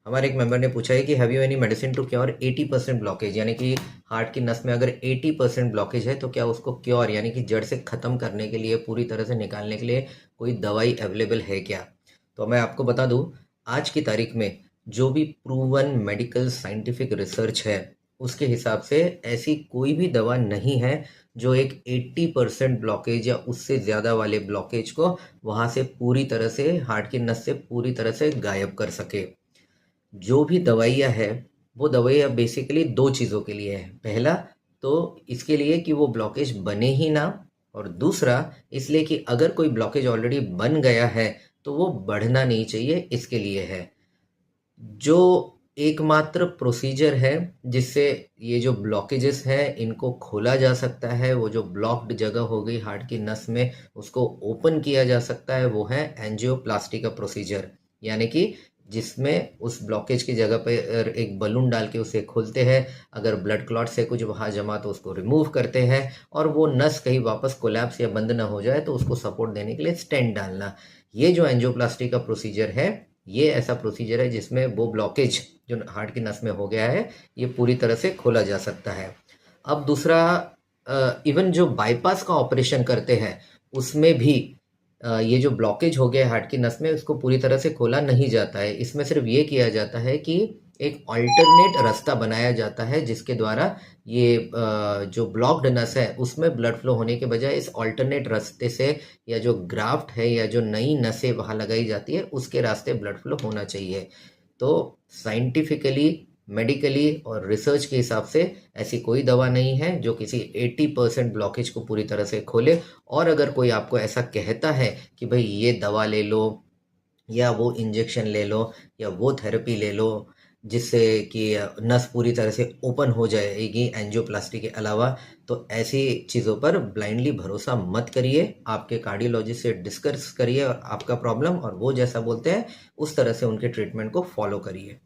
हमारे एक मेंबर ने पूछा है कि have you any medicine to cure 80% blockage, यानी कि हार्ट की नस में अगर 80% ब्लॉकेज है तो क्या उसको क्योर यानी कि जड़ से ख़त्म करने के लिए, पूरी तरह से निकालने के लिए कोई दवाई अवेलेबल है क्या। तो मैं आपको बता दूं, आज की तारीख में जो भी प्रूवन मेडिकल साइंटिफिक रिसर्च है उसके हिसाब से ऐसी कोई भी दवा नहीं है जो एक 80% ब्लॉकेज या उससे ज़्यादा वाले ब्लॉकेज को वहाँ से पूरी तरह से, हार्ट की नस से पूरी तरह से गायब कर सके। जो भी दवाइयाँ है वो दवाइयाँ बेसिकली दो चीज़ों के लिए है। पहला तो इसके लिए कि वो ब्लॉकेज बने ही ना, और दूसरा इसलिए कि अगर कोई ब्लॉकेज ऑलरेडी बन गया है तो वो बढ़ना नहीं चाहिए, इसके लिए है। जो एकमात्र प्रोसीजर है जिससे ये जो ब्लॉकेजेस हैं इनको खोला जा सकता है, वो जो ब्लॉक्ड जगह हो गई हार्ट की नस में उसको ओपन किया जा सकता है, वो है एंजियोप्लास्टी का प्रोसीजर। यानी कि जिसमें उस ब्लॉकेज की जगह पर एक बलून डाल के उसे खोलते हैं, अगर ब्लड क्लॉट से कुछ वहाँ जमा तो उसको रिमूव करते हैं, और वो नस कहीं वापस कोलैप्स या बंद ना हो जाए तो उसको सपोर्ट देने के लिए स्टेंट डालना। ये जो एंजियोप्लास्टी का प्रोसीजर है, ये ऐसा प्रोसीजर है जिसमें वो ब्लॉकेज जो हार्ट की नस में हो गया है ये पूरी तरह से खोला जा सकता है। अब दूसरा, इवन जो बाईपास का ऑपरेशन करते हैं उसमें भी ये जो ब्लॉकेज हो गया है हार्ट की नस में उसको पूरी तरह से खोला नहीं जाता है। इसमें सिर्फ ये किया जाता है कि एक अल्टरनेट रास्ता बनाया जाता है जिसके द्वारा ये जो ब्लॉक्ड नस है उसमें ब्लड फ्लो होने के बजाय इस अल्टरनेट रास्ते से, या जो ग्राफ्ट है या जो नई नसें वहाँ लगाई जाती है उसके रास्ते ब्लड फ्लो होना चाहिए। तो साइंटिफिकली, मेडिकली और रिसर्च के हिसाब से ऐसी कोई दवा नहीं है जो किसी 80% ब्लॉकेज को पूरी तरह से खोले। और अगर कोई आपको ऐसा कहता है कि भाई ये दवा ले लो या वो इंजेक्शन ले लो या वो थेरेपी ले लो जिससे कि नस पूरी तरह से ओपन हो जाएगी एंजियोप्लास्टी के अलावा, तो ऐसी चीज़ों पर ब्लाइंडली भरोसा मत करिए। आपके कार्डियोलॉजिस्ट से डिस्कस करिए और आपका प्रॉब्लम, और वो जैसा बोलते हैं उस तरह से उनके ट्रीटमेंट को फॉलो करिए।